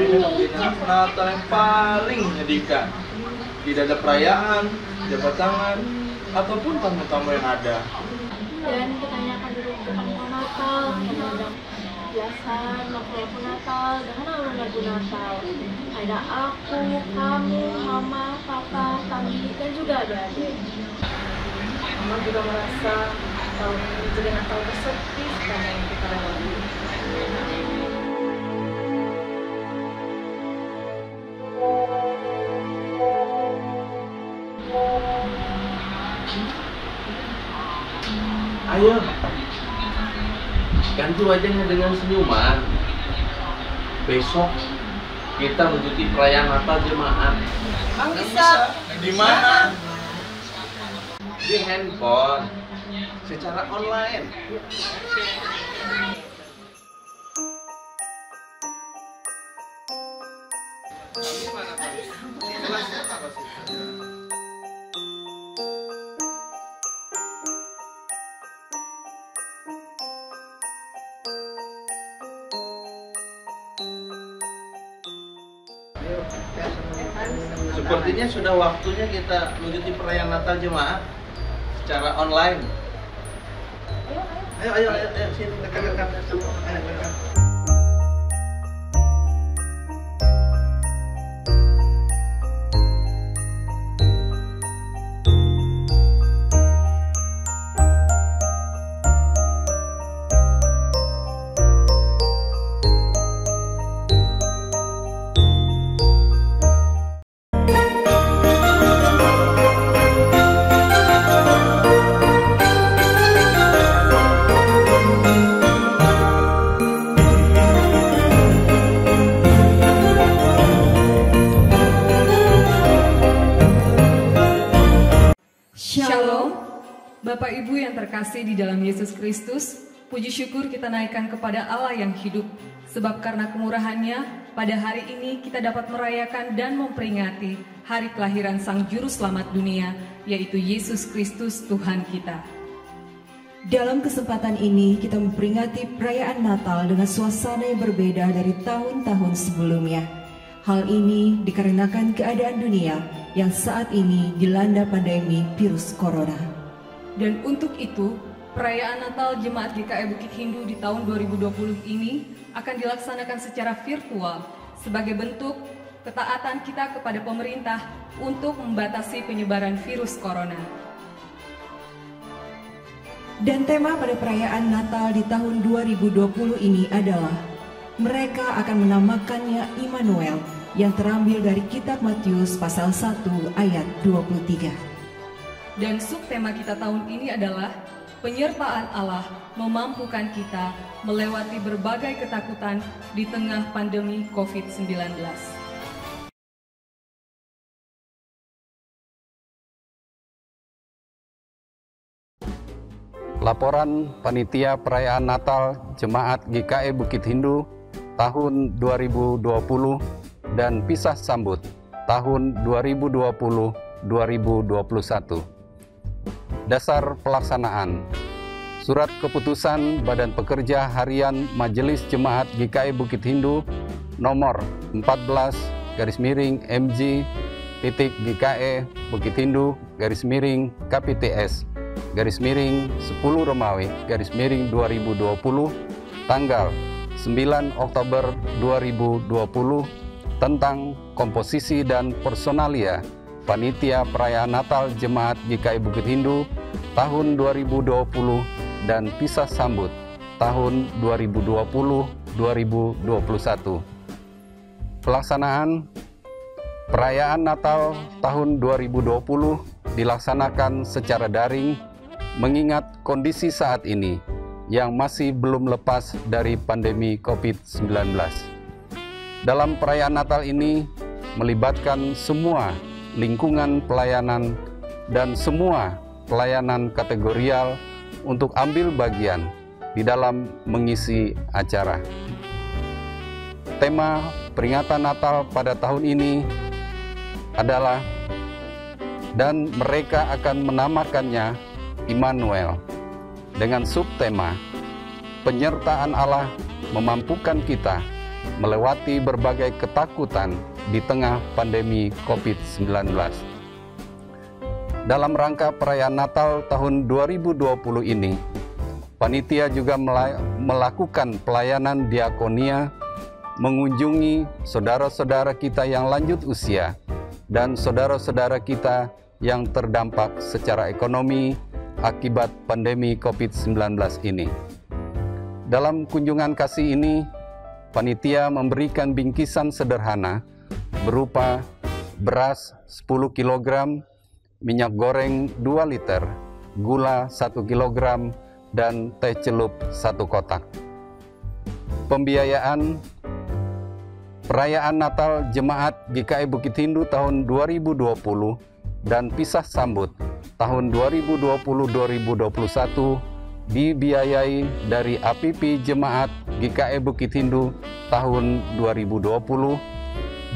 ini memberikan Natal yang paling menyedihkan. Tidak ada perayaan, jabat tangan, ataupun tamu-tamu yang ada. Dan kebanyakan dulu tukang Natal, ada hiasan, lampu Natal, dengan lagu Natal. Ada aku, kamu, mama, papa, Tami, dan juga adik-adik. Mama juga merasa tahun ini jadi Natal tersepi karena yang kita lewati. Ayo, ganti wajahnya dengan senyuman. Besok kita mengikuti perayaan Natal jemaat. Bisa. Di mana? Di handphone, secara online. Sepertinya sudah waktunya kita mengikuti perayaan Natal jemaat secara online. Ayo, sini dekat-dekat. Ayo, dekat. Shalom, Bapak Ibu yang terkasih di dalam Yesus Kristus, puji syukur kita naikkan kepada Allah yang hidup, sebab karena kemurahan-Nya, pada hari ini kita dapat merayakan dan memperingati hari kelahiran Sang Juru Selamat dunia, yaitu Yesus Kristus Tuhan kita. Dalam kesempatan ini kita memperingati perayaan Natal dengan suasana yang berbeda dari tahun-tahun sebelumnya. Hal ini dikarenakan keadaan dunia yang saat ini dilanda pandemi virus corona. Dan untuk itu, perayaan Natal Jemaat GKI Bukit Hindu di tahun 2020 ini akan dilaksanakan secara virtual sebagai bentuk ketaatan kita kepada pemerintah untuk membatasi penyebaran virus corona. Dan tema pada perayaan Natal di tahun 2020 ini adalah mereka akan menamakannya Immanuel, yang terambil dari kitab Matius pasal 1 ayat 23. Dan subtema kita tahun ini adalah penyertaan Allah memampukan kita melewati berbagai ketakutan di tengah pandemi COVID-19. Laporan Panitia Perayaan Natal Jemaat GKI Bukit Hindu tahun 2020 dan pisah sambut tahun 2020-2021. Dasar pelaksanaan Surat Keputusan Badan Pekerja Harian Majelis Jemaat GKI Bukit Hindu nomor 14/MJ.GKE Bukit Hindu _KPTS_10 Romawi_2020 tanggal 9 Oktober 2020 tentang komposisi dan personalia Panitia Perayaan Natal Jemaat GKI Bukit Hindu tahun 2020 dan pisah sambut tahun 2020-2021. Pelaksanaan perayaan Natal tahun 2020 dilaksanakan secara daring mengingat kondisi saat ini yang masih belum lepas dari pandemi COVID-19. Dalam perayaan Natal ini melibatkan semua lingkungan pelayanan dan semua pelayanan kategorial untuk ambil bagian di dalam mengisi acara. Tema peringatan Natal pada tahun ini adalah dan mereka akan menamakannya Immanuel dengan subtema penyertaan Allah memampukan kita melewati berbagai ketakutan di tengah pandemi COVID-19. Dalam rangka perayaan Natal tahun 2020 ini, panitia juga melakukan pelayanan diakonia, mengunjungi saudara-saudara kita yang lanjut usia dan saudara-saudara kita yang terdampak secara ekonomi akibat pandemi COVID-19 ini. Dalam kunjungan kasih ini, panitia memberikan bingkisan sederhana berupa beras 10 kg, minyak goreng 2 liter, gula 1 kg, dan teh celup 1 kotak. Pembiayaan perayaan Natal Jemaat GKI Bukit Hindu tahun 2020 dan pisah sambut tahun 2020-2021 dibiayai dari APP Jemaat GKI Bukit Hindu tahun 2020,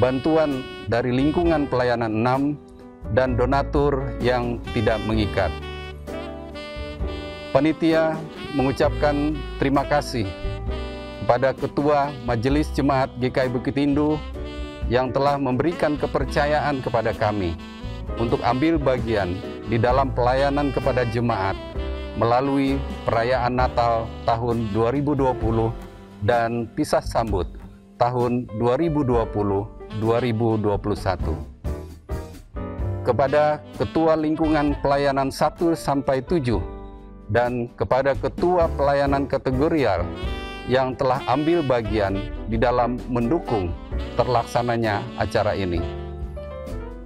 bantuan dari lingkungan pelayanan 6, dan donatur yang tidak mengikat. Panitia mengucapkan terima kasih kepada Ketua Majelis Jemaat GKI Bukit Hindu yang telah memberikan kepercayaan kepada kami untuk ambil bagian di dalam pelayanan kepada jemaat melalui perayaan Natal tahun 2020 dan pisah sambut tahun 2020-2021. Kepada Ketua Lingkungan Pelayanan 1-7 dan kepada Ketua Pelayanan Kategorial yang telah ambil bagian di dalam mendukung terlaksananya acara ini.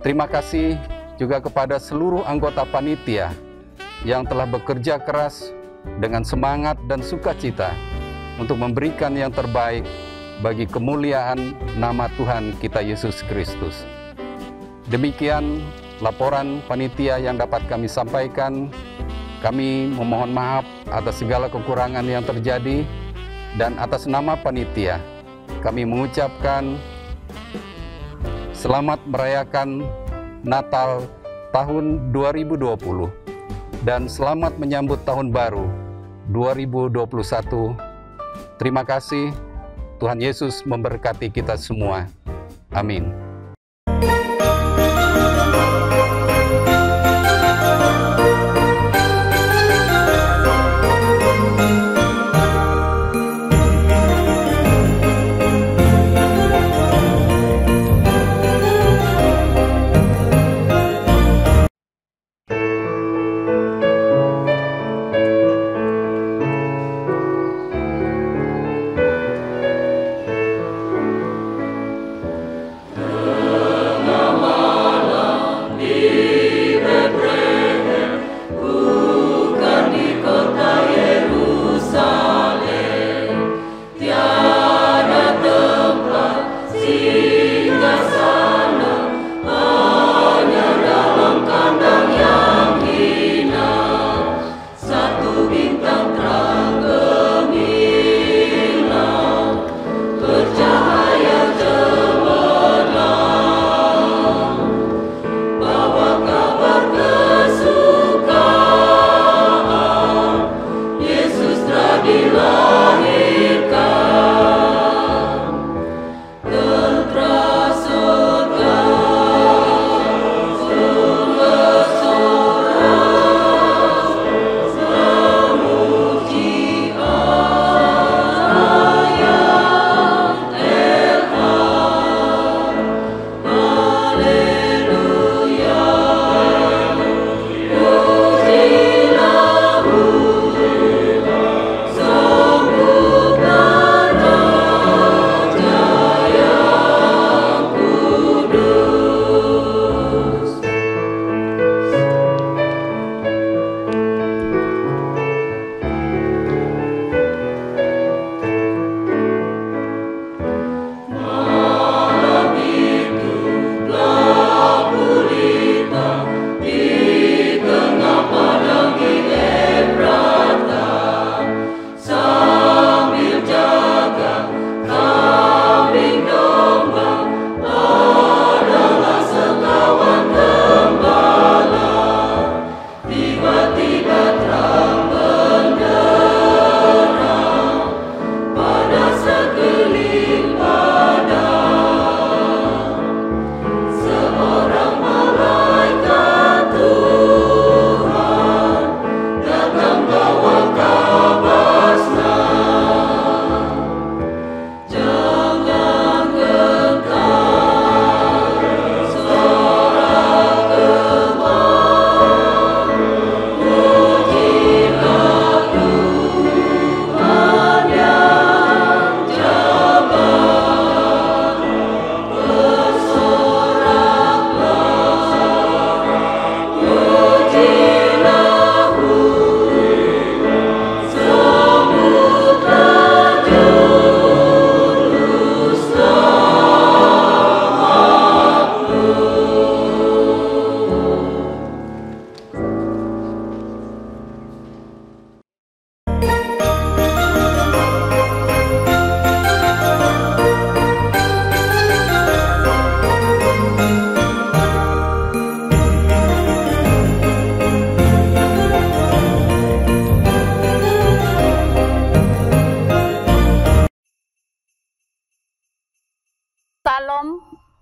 Terima kasih juga kepada seluruh anggota panitia yang telah bekerja keras dengan semangat dan sukacita untuk memberikan yang terbaik bagi kemuliaan nama Tuhan kita Yesus Kristus. Demikian laporan panitia yang dapat kami sampaikan. Kami memohon maaf atas segala kekurangan yang terjadi, dan atas nama panitia kami mengucapkan selamat merayakan Natal tahun 2020 dan selamat menyambut tahun baru 2021. Terima kasih. Tuhan Yesus memberkati kita semua. Amin.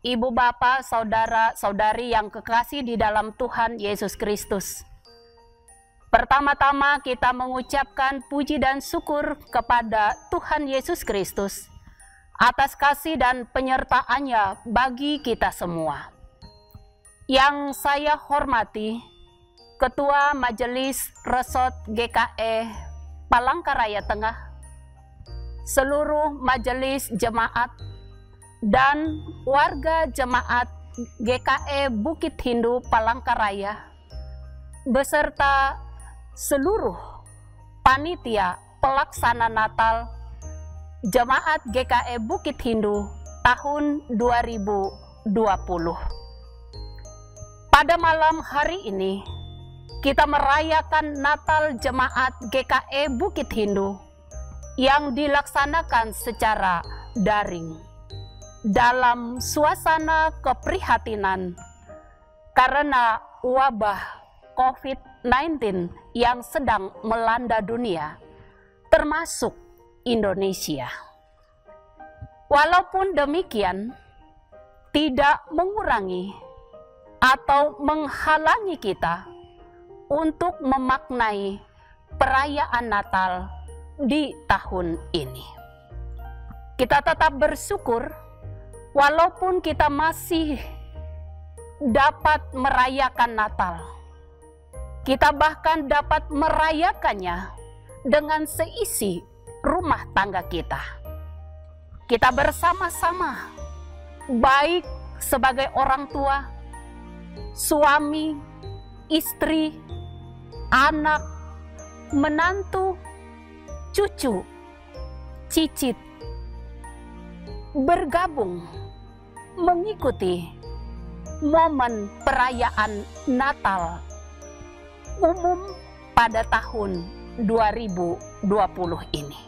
Ibu Bapak, Saudara-saudari yang kekasih di dalam Tuhan Yesus Kristus. Pertama-tama kita mengucapkan puji dan syukur kepada Tuhan Yesus Kristus atas kasih dan penyertaannya bagi kita semua. Yang saya hormati, Ketua Majelis Resort GKE Palangkaraya Tengah, seluruh majelis jemaat, dan warga jemaat GKE Bukit Hindu Palangkaraya, beserta seluruh panitia pelaksana Natal Jemaat GKE Bukit Hindu tahun 2020. Pada malam hari ini, kita merayakan Natal Jemaat GKE Bukit Hindu yang dilaksanakan secara daring dalam suasana keprihatinan karena wabah COVID-19 yang sedang melanda dunia, termasuk Indonesia. Walaupun demikian, tidak mengurangi atau menghalangi kita untuk memaknai perayaan Natal di tahun ini. Kita tetap bersyukur walaupun kita masih dapat merayakan Natal. Kita bahkan dapat merayakannya dengan seisi rumah tangga kita. Kita bersama-sama, baik sebagai orang tua, suami, istri, anak, menantu, cucu, cicit, bergabung mengikuti momen perayaan Natal umum pada tahun 2020 ini.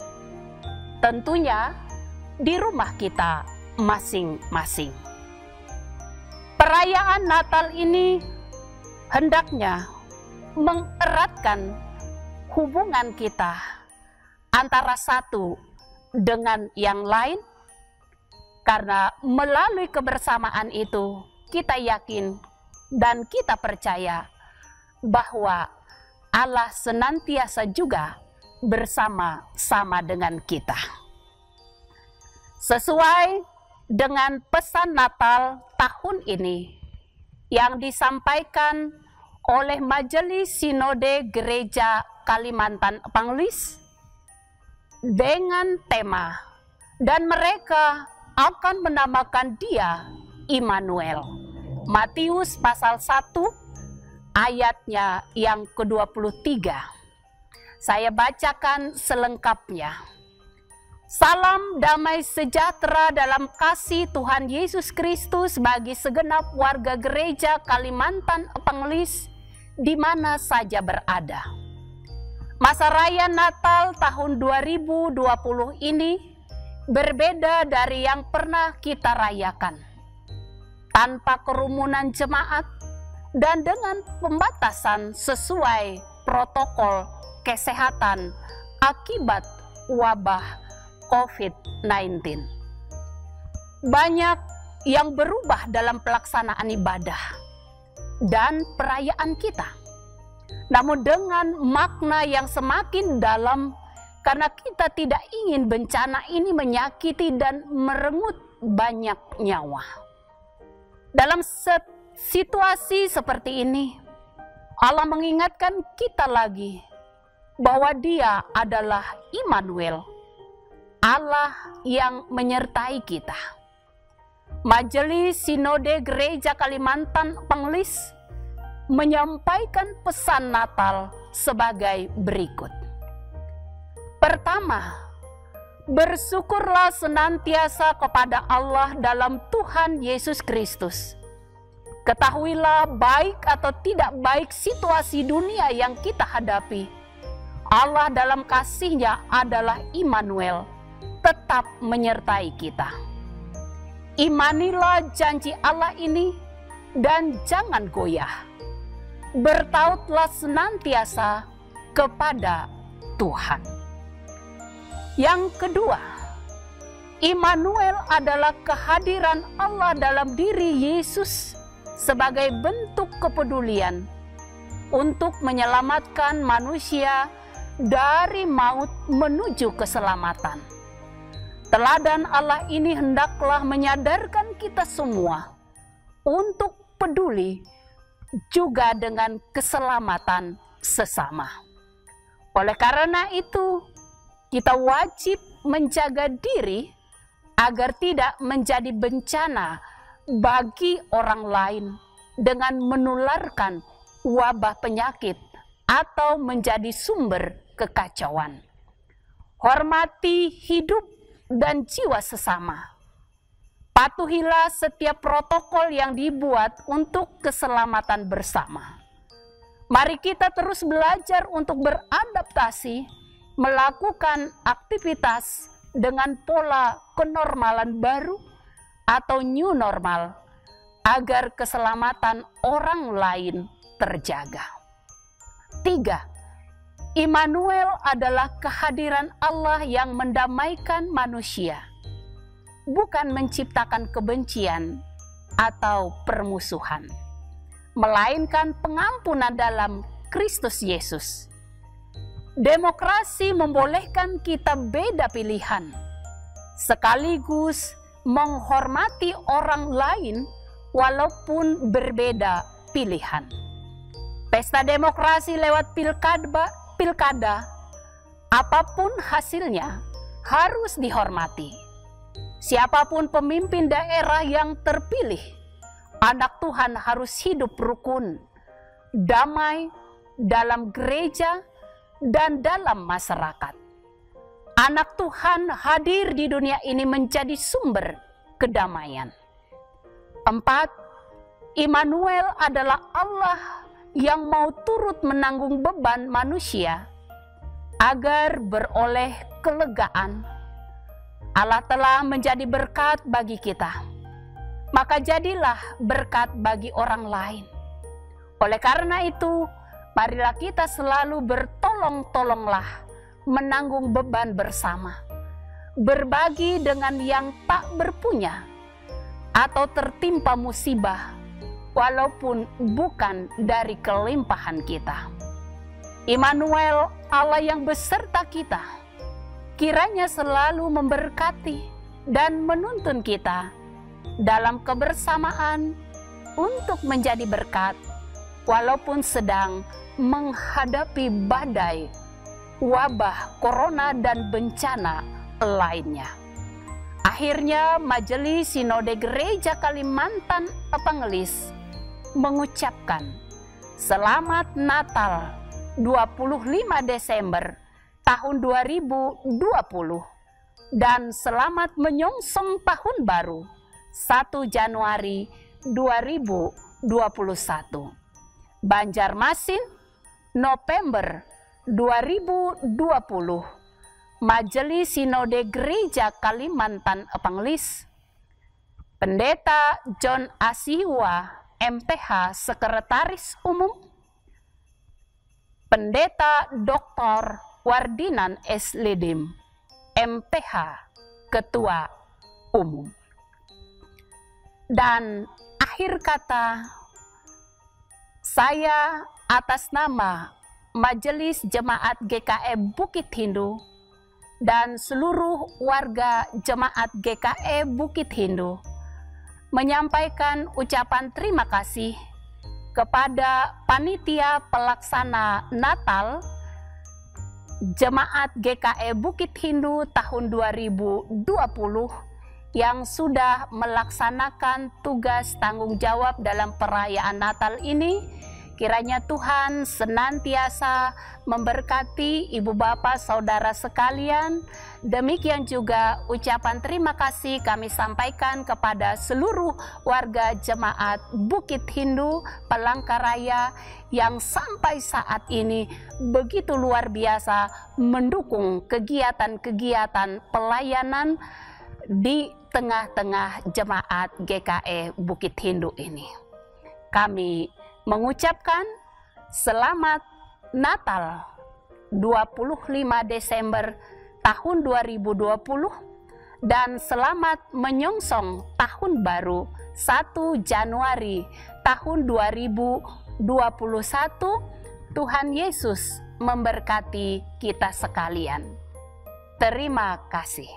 Tentunya di rumah kita masing-masing. Perayaan Natal ini hendaknya mengeratkan hubungan kita antara satu dengan yang lain, karena melalui kebersamaan itu kita yakin dan kita percaya bahwa Allah senantiasa juga bersama-sama dengan kita. Sesuai dengan pesan Natal tahun ini yang disampaikan oleh Majelis Sinode Gereja Kalimantan Panglis dengan tema, dan mereka akan menamakan Dia Immanuel. Matius pasal 1 ayatnya yang ke-23. Saya bacakan selengkapnya. Salam damai sejahtera dalam kasih Tuhan Yesus Kristus bagi segenap warga gereja Kalimantan Panglis di mana saja berada. Masa raya Natal tahun 2020 ini berbeda dari yang pernah kita rayakan. Tanpa kerumunan jemaat dan dengan pembatasan sesuai protokol kesehatan akibat wabah COVID-19. Banyak yang berubah dalam pelaksanaan ibadah dan perayaan kita. Namun dengan makna yang semakin dalam, karena kita tidak ingin bencana ini menyakiti dan merenggut banyak nyawa. Dalam situasi seperti ini, Allah mengingatkan kita lagi bahwa Dia adalah Immanuel, Allah yang menyertai kita. Majelis Sinode Gereja Kalimantan Panglis menyampaikan pesan Natal sebagai berikut. Pertama, bersyukurlah senantiasa kepada Allah dalam Tuhan Yesus Kristus. Ketahuilah baik atau tidak baik situasi dunia yang kita hadapi, Allah dalam kasih-Nya adalah Immanuel, tetap menyertai kita. Imanilah janji Allah ini dan jangan goyah. Bertautlah senantiasa kepada Tuhan. Yang kedua, Immanuel adalah kehadiran Allah dalam diri Yesus sebagai bentuk kepedulian untuk menyelamatkan manusia dari maut menuju keselamatan. Teladan Allah ini hendaklah menyadarkan kita semua untuk peduli juga dengan keselamatan sesama. Oleh karena itu, kita wajib menjaga diri agar tidak menjadi bencana bagi orang lain dengan menularkan wabah penyakit atau menjadi sumber kekacauan. Hormati hidup dan jiwa sesama. Patuhilah setiap protokol yang dibuat untuk keselamatan bersama. Mari kita terus belajar untuk beradaptasi, melakukan aktivitas dengan pola kenormalan baru atau new normal agar keselamatan orang lain terjaga. 3. Immanuel adalah kehadiran Allah yang mendamaikan manusia, bukan menciptakan kebencian atau permusuhan, melainkan pengampunan dalam Kristus Yesus. Demokrasi membolehkan kita beda pilihan, sekaligus menghormati orang lain walaupun berbeda pilihan. Pesta demokrasi lewat pilkada, apapun hasilnya harus dihormati. Siapapun pemimpin daerah yang terpilih, anak Tuhan harus hidup rukun, damai dalam gereja dan dalam masyarakat. Anak Tuhan hadir di dunia ini menjadi sumber kedamaian. 4. Immanuel adalah Allah yang mau turut menanggung beban manusia agar beroleh kelegaan. Allah telah menjadi berkat bagi kita, maka jadilah berkat bagi orang lain. Oleh karena itu, marilah kita selalu bertolong-tolonglah menanggung beban bersama, berbagi dengan yang tak berpunya atau tertimpa musibah walaupun bukan dari kelimpahan kita. Immanuel, Allah yang beserta kita, kiranya selalu memberkati dan menuntun kita dalam kebersamaan untuk menjadi berkat walaupun sedang menghadapi badai, wabah corona dan bencana lainnya. Akhirnya Majelis Sinode Gereja Kalimantan Evangelis mengucapkan Selamat Natal 25 Desember tahun 2020 dan selamat menyongsong tahun baru 1 Januari 2021. Banjarmasin, November 2020. Majelis Sinode Gereja Kalimantan Evangelis, Pendeta John Asiwa, MPH Sekretaris Umum, Pendeta Dr. Wardinan S. Ledim, MPH Ketua Umum. Dan akhir kata, saya atas nama Majelis Jemaat GKE Bukit Hindu dan seluruh warga Jemaat GKE Bukit Hindu menyampaikan ucapan terima kasih kepada Panitia Pelaksana Natal Jemaat GKE Bukit Hindu tahun 2020 yang sudah melaksanakan tugas tanggung jawab dalam perayaan Natal ini. Kiranya Tuhan senantiasa memberkati ibu bapak saudara sekalian. Demikian juga ucapan terima kasih kami sampaikan kepada seluruh warga jemaat Bukit Hindu Palangkaraya yang sampai saat ini begitu luar biasa mendukung kegiatan-kegiatan pelayanan di tengah-tengah jemaat GKE Bukit Hindu ini. Kami mengucapkan Selamat Natal 25 Desember tahun 2020 dan selamat menyongsong tahun baru 1 Januari tahun 2021. Tuhan Yesus memberkati kita sekalian. Terima kasih.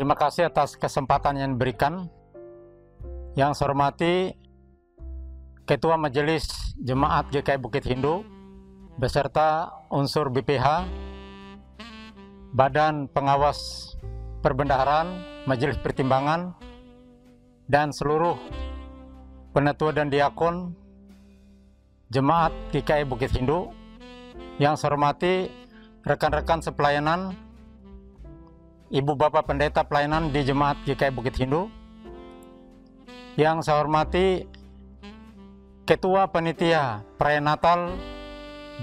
Terima kasih atas kesempatan yang diberikan. Yang saya hormati Ketua Majelis Jemaat GKI Bukit Hindu beserta unsur BPH, Badan Pengawas Perbendaharaan, Majelis Pertimbangan, dan seluruh penatua dan diakon Jemaat GKI Bukit Hindu. Yang saya hormati rekan-rekan sepelayanan, Ibu Bapak Pendeta Pelayanan di Jemaat GKI Bukit Hindu. Yang saya hormati Ketua Panitia Perayaan Natal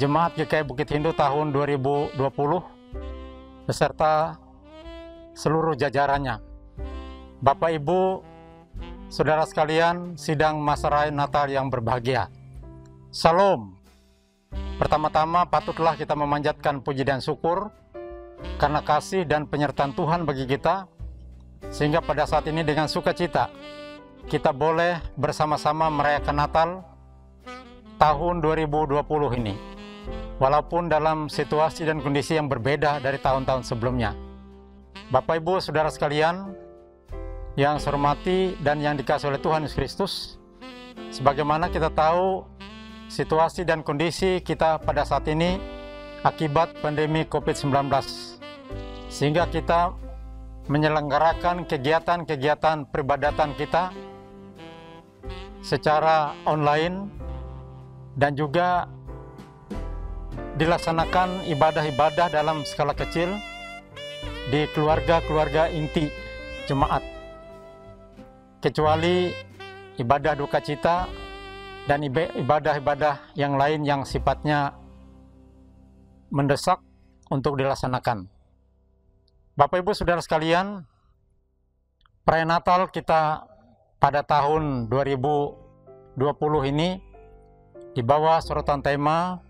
Jemaat GKI Bukit Hindu tahun 2020 beserta seluruh jajarannya. Bapak Ibu, saudara sekalian, sidang masa raya Natal yang berbahagia. Salam. Pertama-tama patutlah kita memanjatkan puji dan syukur karena kasih dan penyertaan Tuhan bagi kita sehingga pada saat ini dengan sukacita kita boleh bersama-sama merayakan Natal tahun 2020 ini, walaupun dalam situasi dan kondisi yang berbeda dari tahun-tahun sebelumnya. Bapak Ibu Saudara sekalian yang saya hormati dan yang dikasihi oleh Tuhan Yesus Kristus, sebagaimana kita tahu situasi dan kondisi kita pada saat ini akibat pandemi COVID-19, sehingga kita menyelenggarakan kegiatan-kegiatan peribadatan kita secara online dan juga dilaksanakan ibadah-ibadah dalam skala kecil di keluarga-keluarga inti jemaat, kecuali ibadah duka cita dan ibadah-ibadah yang lain yang sifatnya mendesak untuk dilaksanakan. Bapak Ibu Saudara sekalian, perayaan Natal kita pada tahun 2020 ini di bawah sorotan tema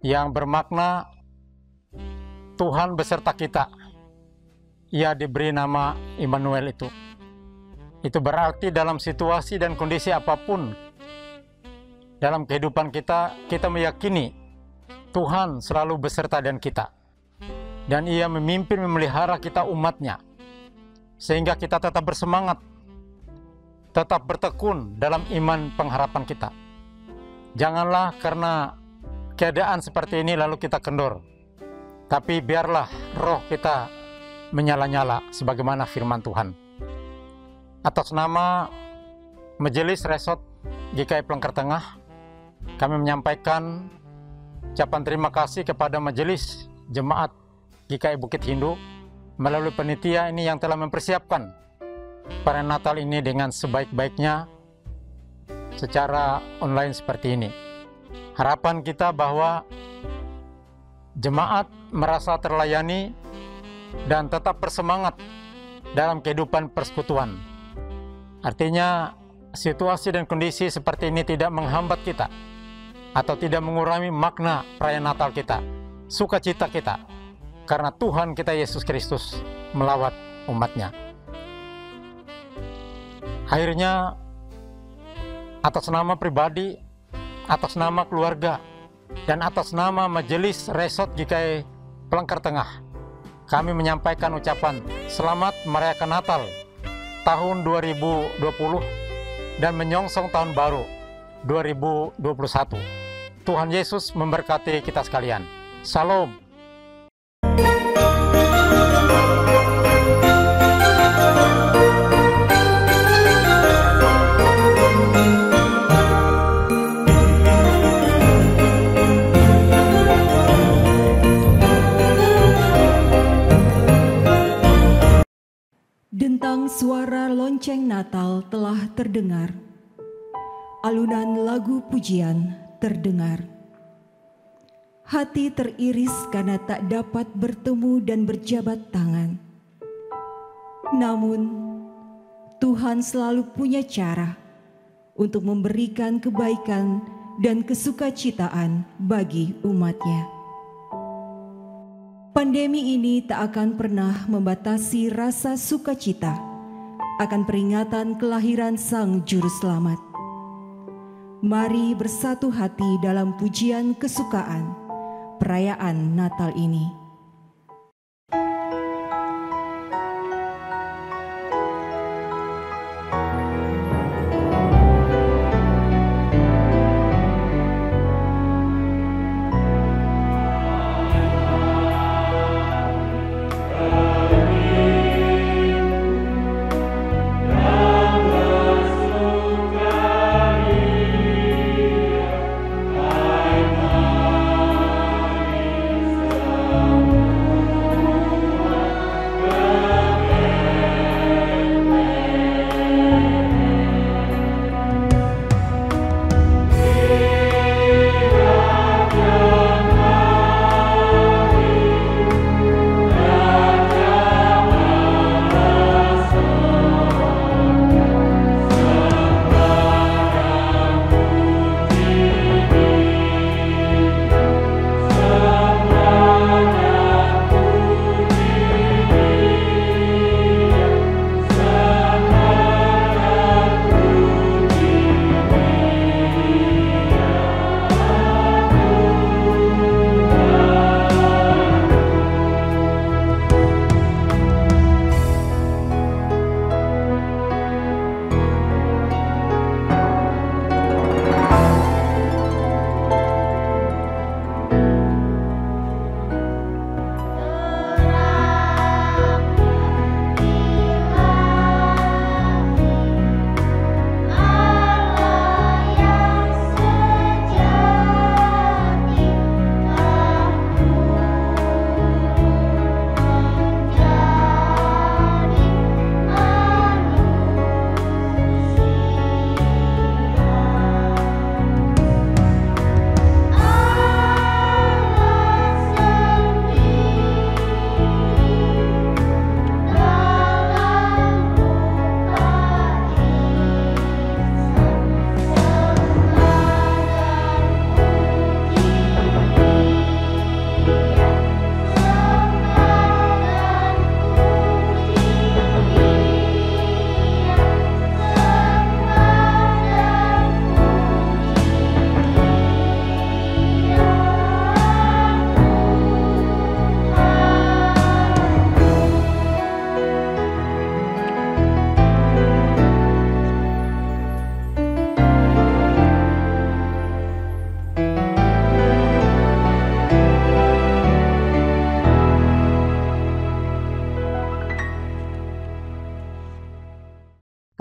yang bermakna Tuhan beserta kita. Ia diberi nama Immanuel itu. Itu berarti dalam situasi dan kondisi apapun dalam kehidupan kita, kita meyakini Tuhan selalu beserta dengan kita. Dan Ia memimpin memelihara kita umatnya, sehingga kita tetap bersemangat, tetap bertekun dalam iman pengharapan kita. Janganlah karena keadaan seperti ini lalu kita kendor, tapi biarlah roh kita menyala-nyala sebagaimana firman Tuhan. Atas nama Majelis Resort GKI Pelengkar Tengah, kami menyampaikan ucapan terima kasih kepada Majelis Jemaat GKI Bukit Hindu melalui panitia ini yang telah mempersiapkan perayaan Natal ini dengan sebaik-baiknya secara online seperti ini. Harapan kita bahwa jemaat merasa terlayani dan tetap bersemangat dalam kehidupan persekutuan. Artinya situasi dan kondisi seperti ini tidak menghambat kita atau tidak mengurangi makna perayaan Natal kita, sukacita kita, karena Tuhan kita Yesus Kristus melawat umatnya. Akhirnya atas nama pribadi, atas nama keluarga, dan atas nama Majelis Resort GKI Pelengkar Tengah, kami menyampaikan ucapan selamat merayakan Natal tahun 2020 dan menyongsong tahun baru 2021. Tuhan Yesus memberkati kita sekalian. Salam. Dentang suara lonceng Natal telah terdengar. Alunan lagu pujian terdengar. Hati teriris karena tak dapat bertemu dan berjabat tangan. Namun, Tuhan selalu punya cara untuk memberikan kebaikan dan kesukacitaan bagi umatnya. Pandemi ini tak akan pernah membatasi rasa sukacita akan peringatan kelahiran Sang Juru Selamat. Mari bersatu hati dalam pujian kesukaan perayaan Natal ini.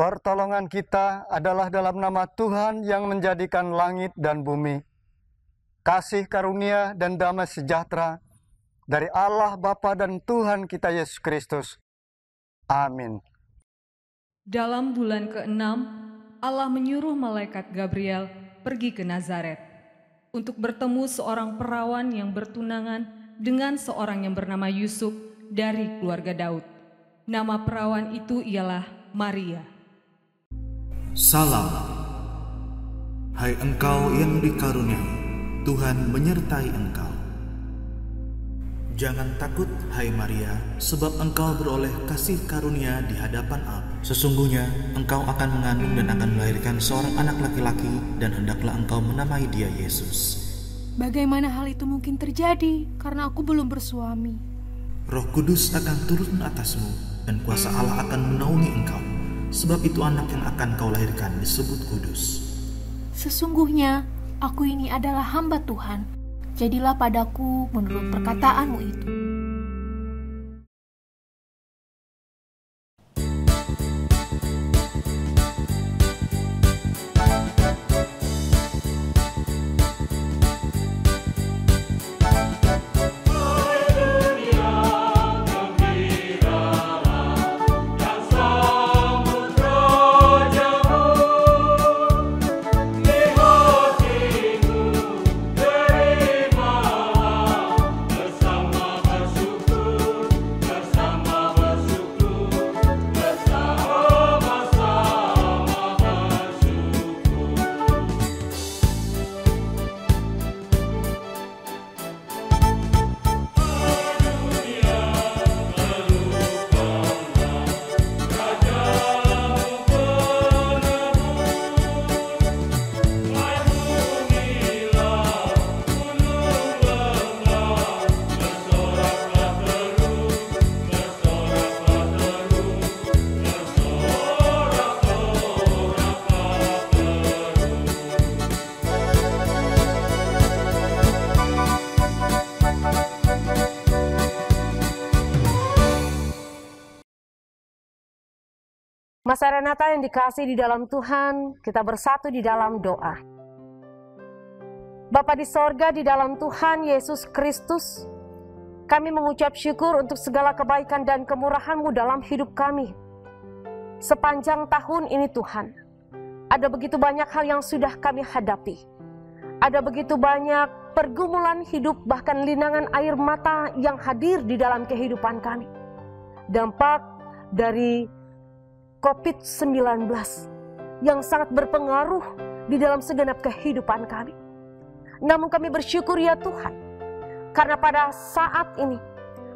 Pertolongan kita adalah dalam nama Tuhan yang menjadikan langit dan bumi. Kasih karunia dan damai sejahtera dari Allah Bapa dan Tuhan kita Yesus Kristus. Amin. Dalam bulan ke-6, Allah menyuruh malaikat Gabriel pergi ke Nazaret untuk bertemu seorang perawan yang bertunangan dengan seorang yang bernama Yusuf dari keluarga Daud. Nama perawan itu ialah Maria. Salam, hai engkau yang dikaruniai, Tuhan menyertai engkau. Jangan takut, hai Maria, sebab engkau beroleh kasih karunia di hadapan Allah. Sesungguhnya engkau akan mengandung dan akan melahirkan seorang anak laki-laki, dan hendaklah engkau menamai dia Yesus. Bagaimana hal itu mungkin terjadi, karena aku belum bersuami? Roh Kudus akan turun atasmu, dan kuasa Allah akan menaungi engkau. Sebab itu anak yang akan kau lahirkan disebut kudus. Sesungguhnya aku ini adalah hamba Tuhan. Jadilah padaku menurut perkataanmu itu. Masa Renata yang dikasihi di dalam Tuhan, kita bersatu di dalam doa. Bapa di sorga, di dalam Tuhan Yesus Kristus, kami mengucap syukur untuk segala kebaikan dan kemurahan-Mu dalam hidup kami. Sepanjang tahun ini Tuhan, ada begitu banyak hal yang sudah kami hadapi. Ada begitu banyak pergumulan hidup, bahkan linangan air mata yang hadir di dalam kehidupan kami. Dampak dari COVID-19 yang sangat berpengaruh di dalam segenap kehidupan kami. Namun kami bersyukur ya Tuhan, karena pada saat ini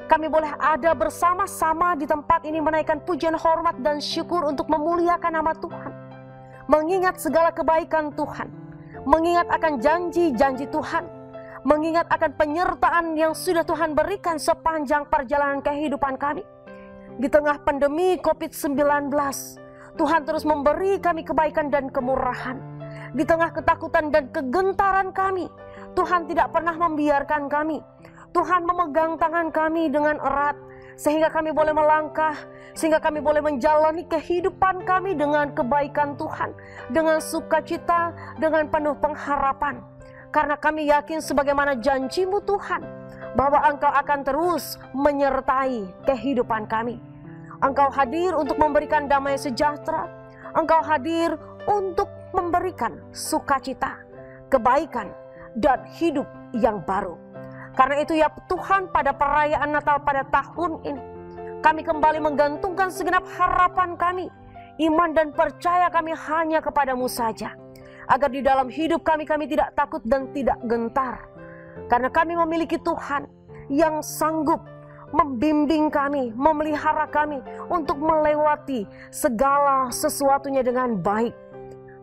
kami boleh ada bersama-sama di tempat ini menaikkan pujian, hormat, dan syukur untuk memuliakan nama Tuhan. Mengingat segala kebaikan Tuhan, mengingat akan janji-janji Tuhan, mengingat akan penyertaan yang sudah Tuhan berikan sepanjang perjalanan kehidupan kami. Di tengah pandemi COVID-19, Tuhan terus memberi kami kebaikan dan kemurahan. Di tengah ketakutan dan kegentaran kami, Tuhan tidak pernah membiarkan kami. Tuhan memegang tangan kami dengan erat, sehingga kami boleh melangkah, sehingga kami boleh menjalani kehidupan kami dengan kebaikan Tuhan, dengan sukacita, dengan penuh pengharapan. Karena kami yakin sebagaimana janji-Mu Tuhan, bahwa Engkau akan terus menyertai kehidupan kami. Engkau hadir untuk memberikan damai sejahtera. Engkau hadir untuk memberikan sukacita, kebaikan, dan hidup yang baru. Karena itu ya Tuhan, pada perayaan Natal pada tahun ini, kami kembali menggantungkan segenap harapan kami, iman dan percaya kami hanya kepada-Mu saja. Agar di dalam hidup kami tidak takut dan tidak gentar. Karena kami memiliki Tuhan yang sanggup membimbing kami, memelihara kami untuk melewati segala sesuatunya dengan baik.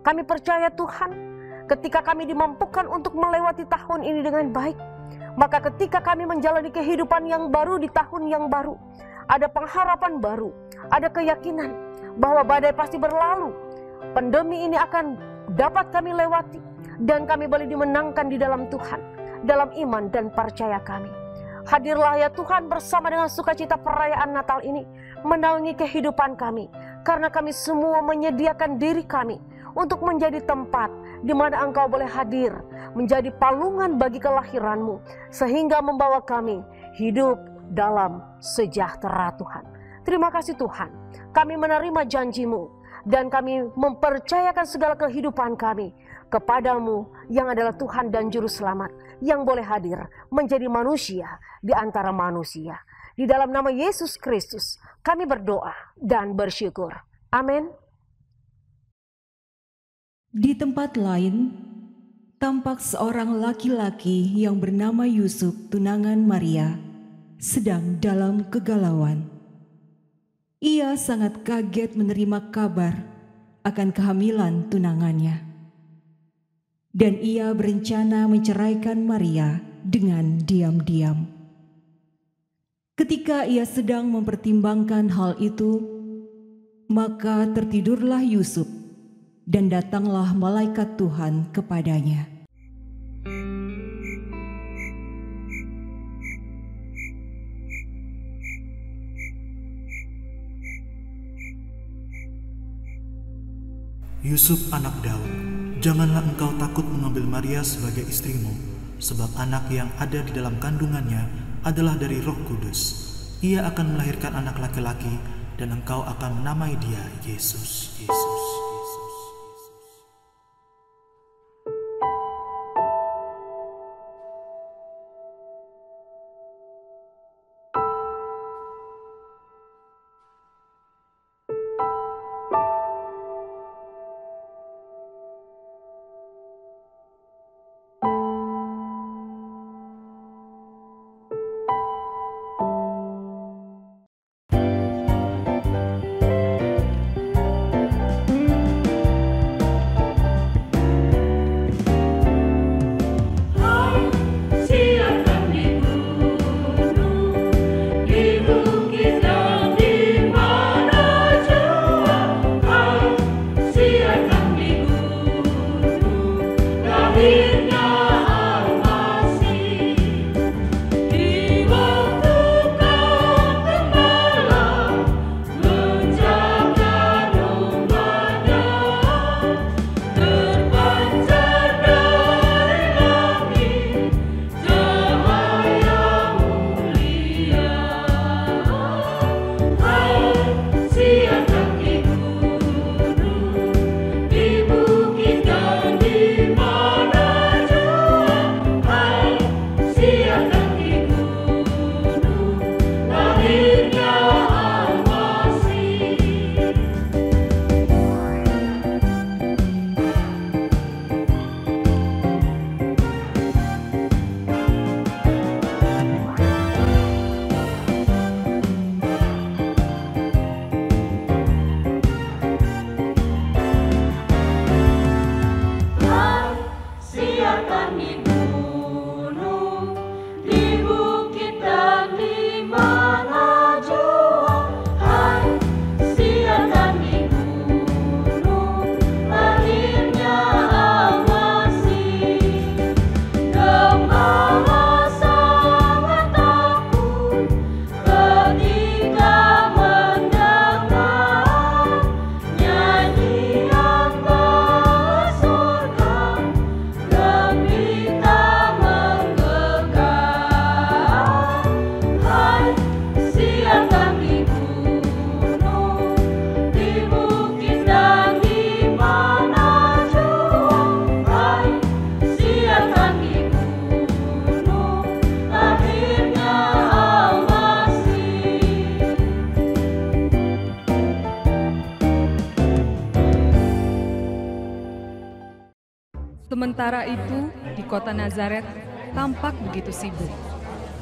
Kami percaya Tuhan, ketika kami dimampukan untuk melewati tahun ini dengan baik, maka ketika kami menjalani kehidupan yang baru di tahun yang baru, ada pengharapan baru, ada keyakinan bahwa badai pasti berlalu, pandemi ini akan dapat kami lewati, dan kami boleh dimenangkan di dalam Tuhan, dalam iman dan percaya kami. Hadirlah ya Tuhan bersama dengan sukacita perayaan Natal ini, menaungi kehidupan kami. karena kami semua menyediakan diri kami untuk menjadi tempat di mana Engkau boleh hadir, menjadi palungan bagi kelahiran-Mu, sehingga membawa kami hidup dalam sejahtera Tuhan. Terima kasih Tuhan, kami menerima janji-Mu dan kami mempercayakan segala kehidupan kami kepadamu yang adalah Tuhan dan Juru Selamat yang boleh hadir menjadi manusia di antara manusia. Di dalam nama Yesus Kristus kami berdoa dan bersyukur. Amin. Di tempat lain, tampak seorang laki-laki yang bernama Yusuf, tunangan Maria, sedang dalam kegalauan. Ia sangat kaget menerima kabar akan kehamilan tunangannya. Dan ia berencana menceraikan Maria dengan diam-diam. Ketika ia sedang mempertimbangkan hal itu, maka tertidurlah Yusuf, dan datanglah malaikat Tuhan kepadanya. Yusuf anak Daud, janganlah engkau takut mengambil Maria sebagai istrimu, sebab anak yang ada di dalam kandungannya adalah dari Roh Kudus. Ia akan melahirkan anak laki-laki, dan engkau akan menamai dia Yesus. Sementara itu, di kota Nazaret tampak begitu sibuk.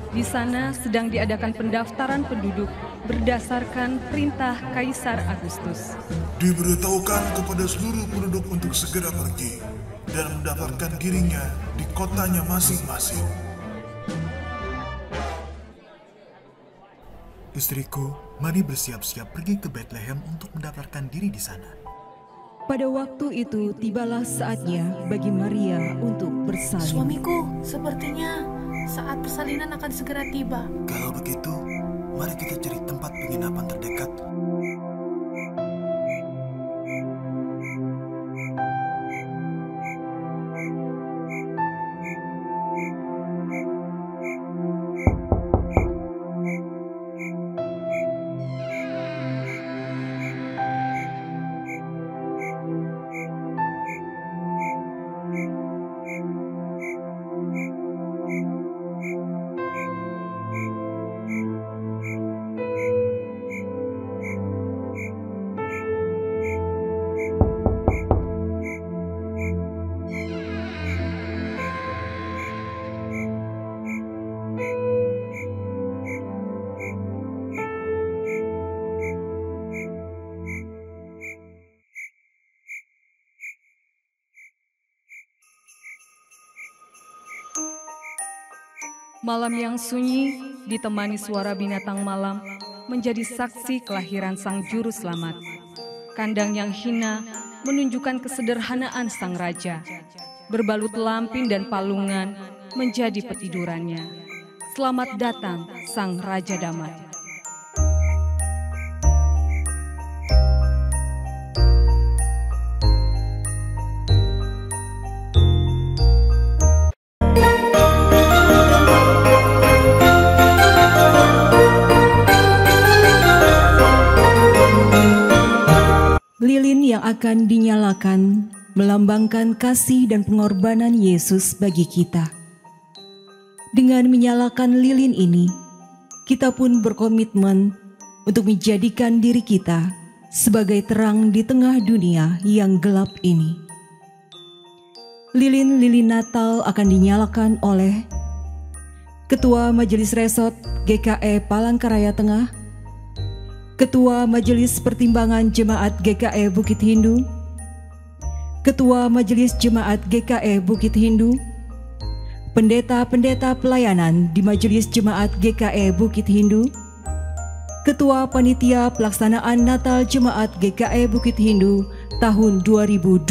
Di sana sedang diadakan pendaftaran penduduk berdasarkan perintah Kaisar Agustus. Diberitahukan kepada seluruh penduduk untuk segera pergi dan mendaftarkan dirinya di kotanya masing-masing. Istriku, mari bersiap-siap pergi ke Bethlehem untuk mendaftarkan diri di sana. Pada waktu itu tibalah saatnya bagi Maria untuk bersalin. Suamiku, sepertinya saat persalinan akan segera tiba. Kalau begitu, mari kita cari tempat penginapan terdekat. Malam yang sunyi ditemani suara binatang malam menjadi saksi kelahiran Sang Juru Selamat. Kandang yang hina menunjukkan kesederhanaan Sang Raja. Berbalut lampin dan palungan menjadi petidurannya. Selamat datang Sang Raja Damai. Lilin yang akan dinyalakan melambangkan kasih dan pengorbanan Yesus bagi kita. Dengan menyalakan lilin ini, kita pun berkomitmen untuk menjadikan diri kita sebagai terang di tengah dunia yang gelap ini. Lilin-lilin Natal akan dinyalakan oleh Ketua Majelis Resort GKE Palangkaraya Tengah, Ketua Majelis Pertimbangan Jemaat GKE Bukit Hindu, Ketua Majelis Jemaat GKE Bukit Hindu, pendeta-pendeta pelayanan di Majelis Jemaat GKE Bukit Hindu, Ketua Panitia Pelaksanaan Natal Jemaat GKE Bukit Hindu tahun 2020,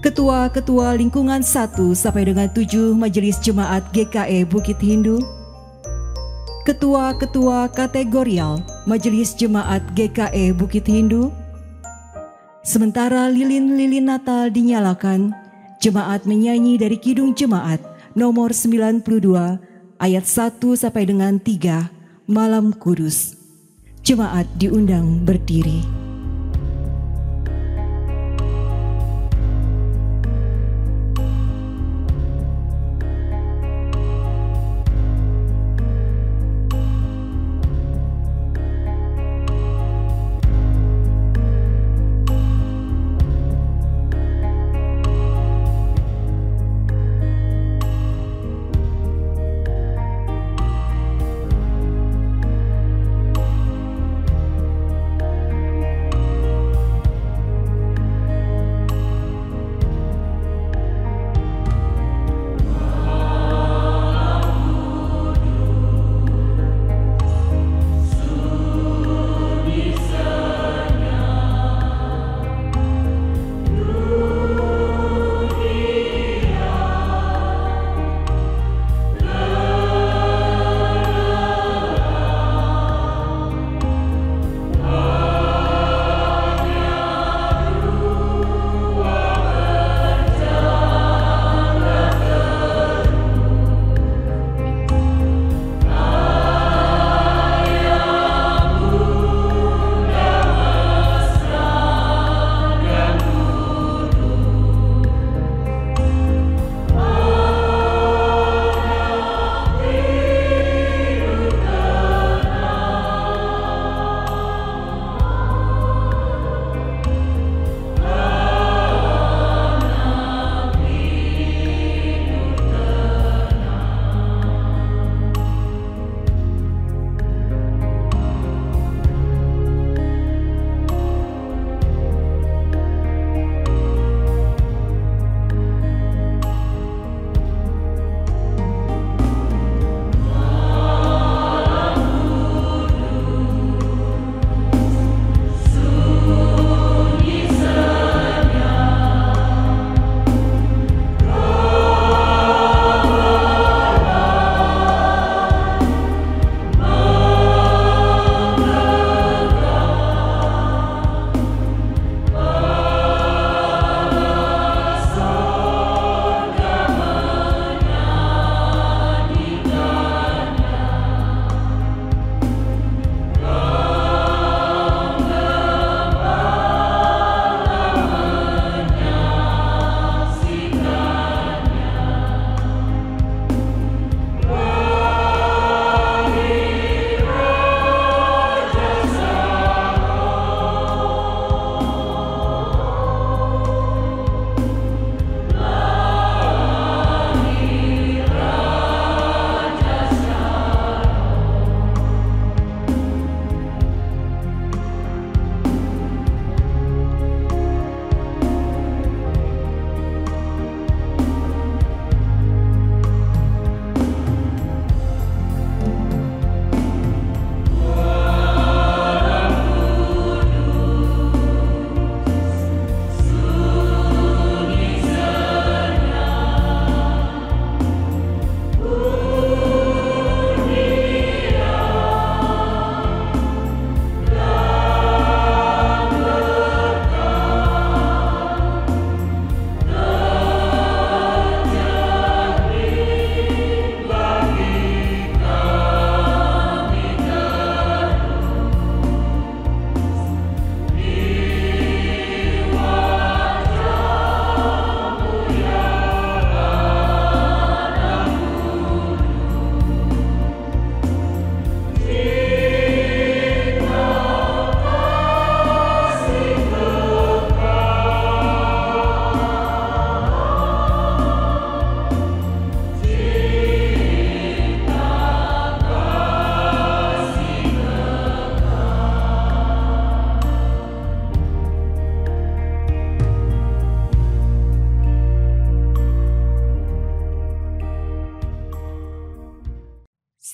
Ketua-Ketua Lingkungan 1 sampai dengan 7 Majelis Jemaat GKE Bukit Hindu, Ketua-Ketua Kategorial Majelis Jemaat GKE Bukit Hindu. Sementara lilin-lilin Natal dinyalakan, jemaat menyanyi dari Kidung Jemaat nomor 92 ayat 1 sampai dengan 3, Malam Kudus. Jemaat diundang berdiri.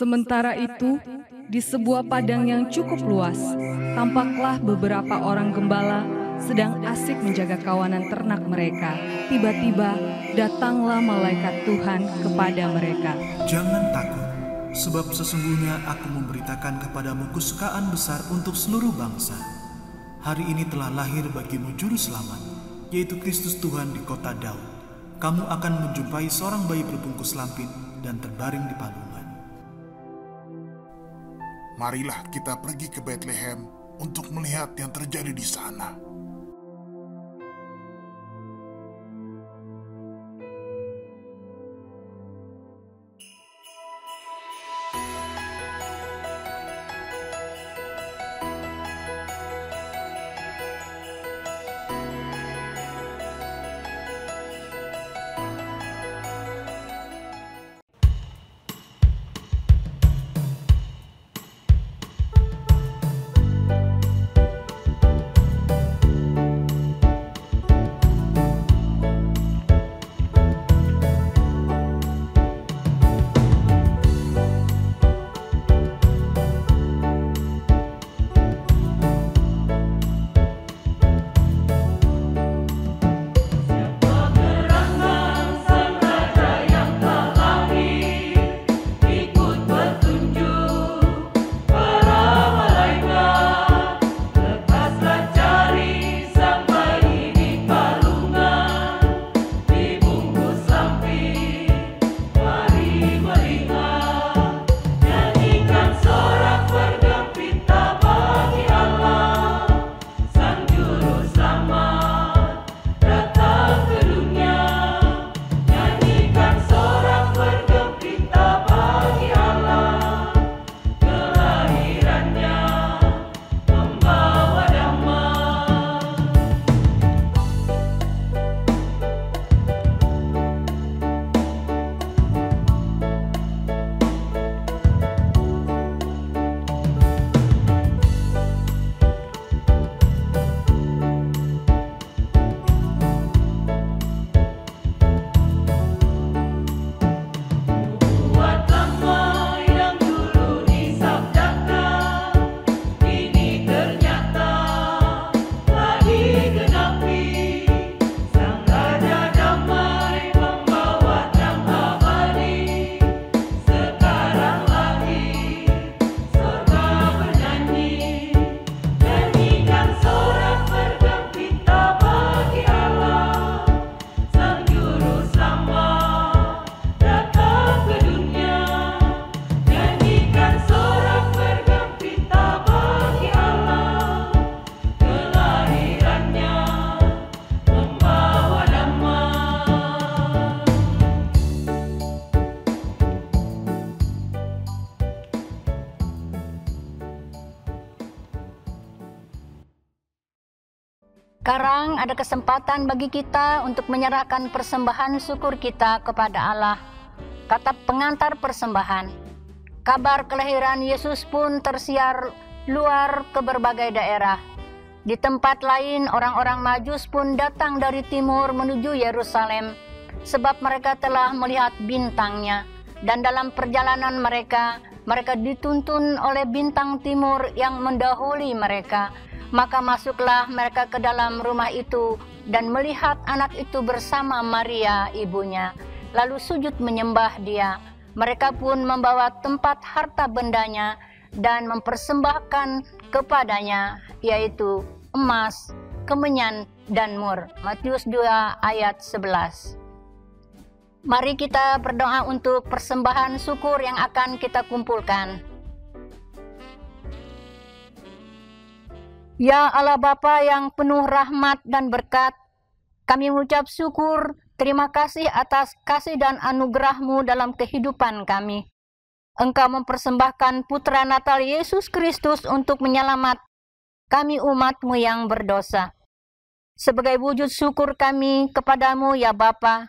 Sementara itu, di sebuah padang yang cukup luas, tampaklah beberapa orang gembala sedang asik menjaga kawanan ternak mereka. Tiba-tiba datanglah malaikat Tuhan kepada mereka. Jangan takut, sebab sesungguhnya aku memberitakan kepadamu kesukaan besar untuk seluruh bangsa. Hari ini telah lahir bagimu juru selamat, yaitu Kristus Tuhan di kota Daud. Kamu akan menjumpai seorang bayi berbungkus lampin dan terbaring di palungan. Marilah kita pergi ke Bethlehem untuk melihat yang terjadi di sana. Sekarang ada kesempatan bagi kita untuk menyerahkan persembahan syukur kita kepada Allah. Kata pengantar persembahan, kabar kelahiran Yesus pun tersiar luar ke berbagai daerah. Di tempat lain, orang-orang Majus pun datang dari timur menuju Yerusalem, sebab mereka telah melihat bintangnya. Dan dalam perjalanan mereka dituntun oleh bintang timur yang mendahului mereka. Maka masuklah mereka ke dalam rumah itu dan melihat anak itu bersama Maria ibunya, lalu sujud menyembah dia. Mereka pun membawa tempat harta bendanya dan mempersembahkan kepadanya, yaitu emas, kemenyan, dan mur. Matius 2 ayat 11. Mari kita berdoa untuk persembahan syukur yang akan kita kumpulkan. Ya Allah Bapa yang penuh rahmat dan berkat, kami mengucap syukur, terima kasih atas kasih dan anugerah-Mu dalam kehidupan kami. Engkau mempersembahkan Putra Natal Yesus Kristus untuk menyelamat kami umat-Mu yang berdosa. Sebagai wujud syukur kami kepadamu ya Bapa,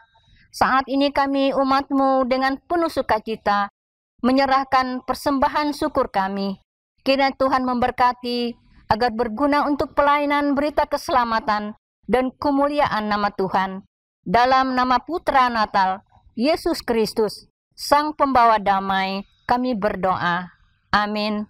saat ini kami umat-Mu dengan penuh sukacita menyerahkan persembahan syukur kami. Kiranya Tuhan memberkati agar berguna untuk pelayanan berita keselamatan dan kemuliaan nama Tuhan. Dalam nama Putra Natal, Yesus Kristus, Sang Pembawa Damai, Kami berdoa. Amin.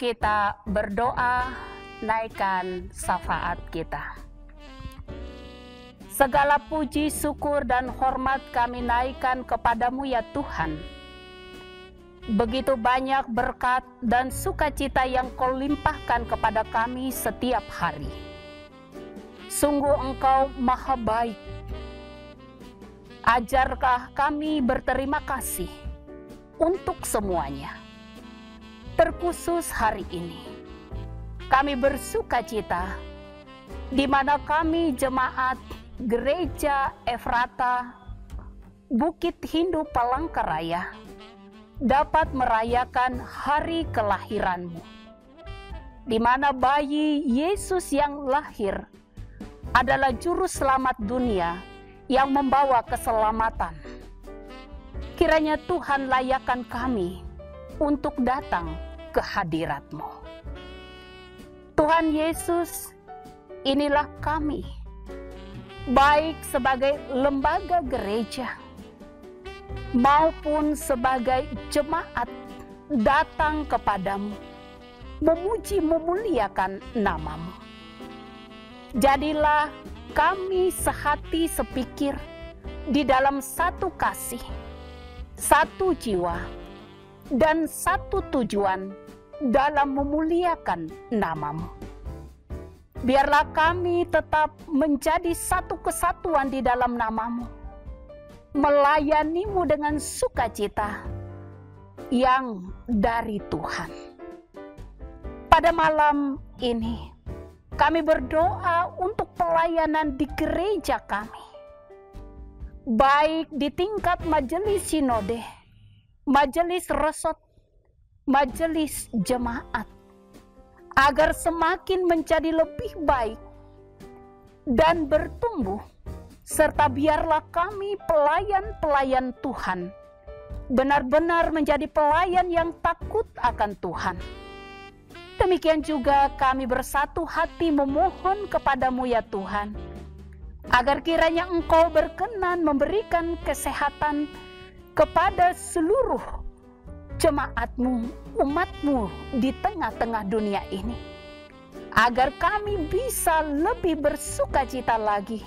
Kita berdoa, naikkan syafaat kita. Segala puji, syukur, dan hormat kami naikkan kepadamu ya Tuhan. Begitu banyak berkat dan sukacita yang Kau limpahkan kepada kami setiap hari. Sungguh Engkau maha baik. Ajarkah kami berterima kasih untuk semuanya. Terkhusus hari ini, kami bersukacita di mana kami jemaat Gereja Efrata Bukit Hindu Palangkaraya dapat merayakan hari kelahiran-Mu, di mana bayi Yesus yang lahir adalah juru selamat dunia yang membawa keselamatan. Kiranya Tuhan layakkan kami untuk datang ke hadirat-Mu. Tuhan Yesus, inilah kami, baik sebagai lembaga gereja maupun sebagai jemaat, datang kepadamu, memuji memuliakan nama-Mu. Jadilah kami sehati sepikir di dalam satu kasih, satu jiwa, dan satu tujuan dalam memuliakan nama-Mu. Biarlah kami tetap menjadi satu kesatuan di dalam nama-Mu, melayani-Mu dengan sukacita yang dari Tuhan. Pada malam ini, kami berdoa untuk pelayanan di gereja kami, baik di tingkat majelis sinode, majelis resort, majelis jemaat, agar semakin menjadi lebih baik dan bertumbuh, serta biarlah kami pelayan-pelayan Tuhan benar-benar menjadi pelayan yang takut akan Tuhan. Demikian juga kami bersatu hati memohon kepadamu ya Tuhan, agar kiranya Engkau berkenan memberikan kesehatan kepada seluruh jemaat-Mu, umat-Mu di tengah-tengah dunia ini, agar kami bisa lebih bersukacita lagi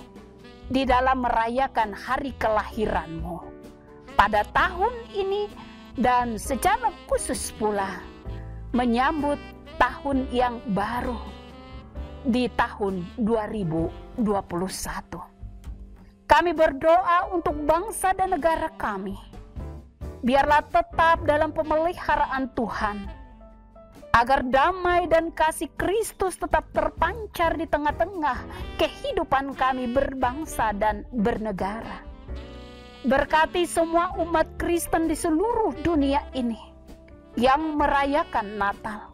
di dalam merayakan hari kelahiran-Mu pada tahun ini, dan secara khusus pula menyambut tahun yang baru di tahun 2021. Kami berdoa untuk bangsa dan negara kami, biarlah tetap dalam pemeliharaan Tuhan, agar damai dan kasih Kristus tetap terpancar di tengah-tengah kehidupan kami berbangsa dan bernegara. Berkati semua umat Kristen di seluruh dunia ini yang merayakan Natal.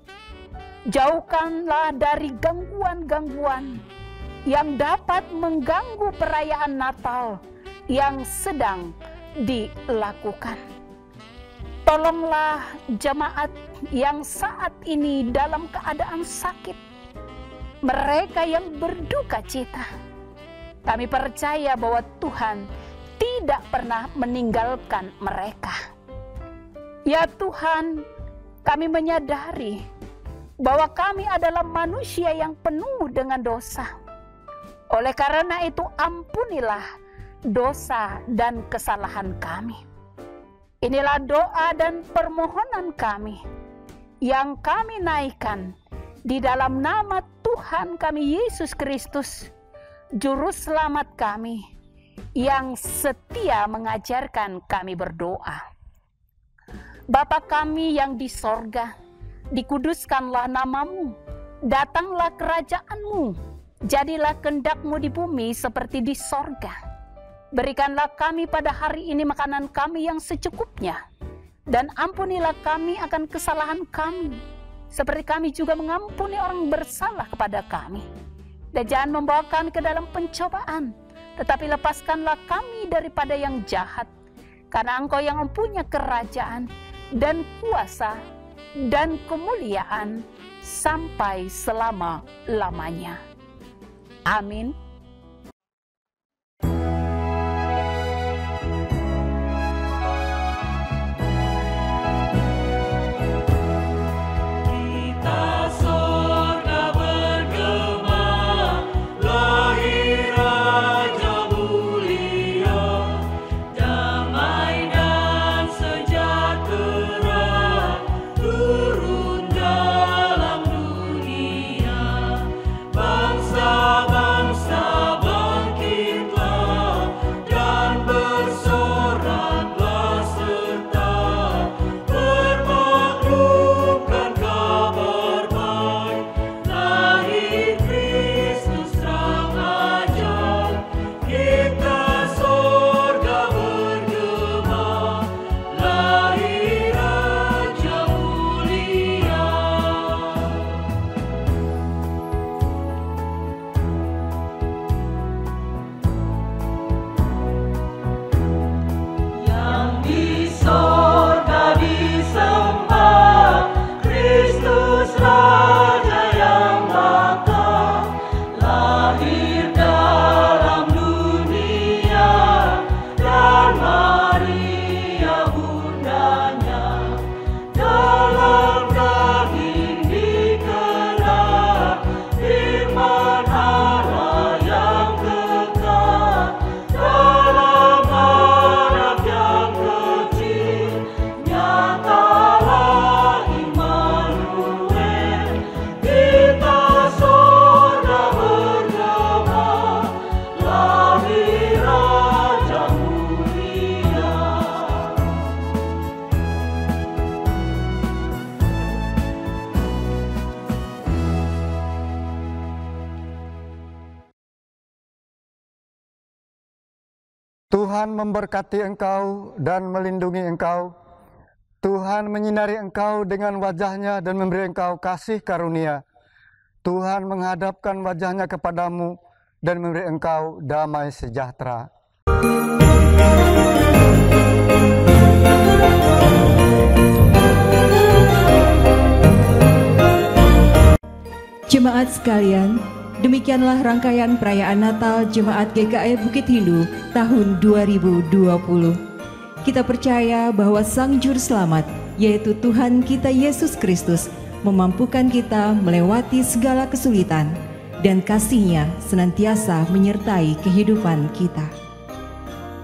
Jauhkanlah dari gangguan-gangguan yang dapat mengganggu perayaan Natal yang sedang dilakukan. Tolonglah jemaat yang saat ini dalam keadaan sakit, mereka yang berduka cita. Kami percaya bahwa Tuhan tidak pernah meninggalkan mereka. Ya Tuhan, kami menyadari bahwa kami adalah manusia yang penuh dengan dosa. Oleh karena itu, ampunilah dosa dan kesalahan kami. Inilah doa dan permohonan kami yang kami naikkan di dalam nama Tuhan kami Yesus Kristus, Juru Selamat kami, yang setia mengajarkan kami berdoa. Bapa kami yang di sorga, dikuduskanlah namamu, datanglah kerajaan-Mu, jadilah kehendak-Mu di bumi seperti di sorga. Berikanlah kami pada hari ini makanan kami yang secukupnya, dan ampunilah kami akan kesalahan kami, seperti kami juga mengampuni orang bersalah kepada kami. Dan jangan membawa kami ke dalam pencobaan, tetapi lepaskanlah kami daripada yang jahat, karena Engkau yang mempunyai kerajaan dan kuasa dan kemuliaan sampai selama-lamanya. Amin. Tuhan memberkati engkau dan melindungi engkau. Tuhan menyinari engkau dengan wajah-Nya dan memberi engkau kasih karunia. Tuhan menghadapkan wajah-Nya kepadamu dan memberi engkau damai sejahtera. Jemaat sekalian, demikianlah rangkaian perayaan Natal Jemaat GKI Bukit Hindu tahun 2020. Kita percaya bahwa Sang Juru Selamat, yaitu Tuhan kita Yesus Kristus, memampukan kita melewati segala kesulitan, dan kasih-Nya senantiasa menyertai kehidupan kita.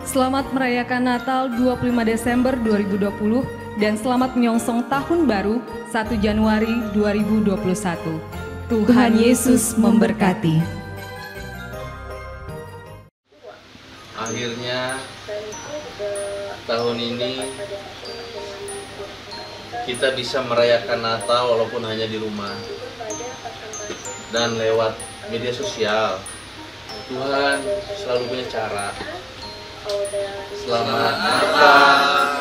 Selamat merayakan Natal 25 Desember 2020 dan selamat menyongsong Tahun Baru 1 Januari 2021. Tuhan Yesus memberkati. Akhirnya tahun ini kita bisa merayakan Natal walaupun hanya di rumah dan lewat media sosial. Tuhan selalu punya cara. Selamat Natal.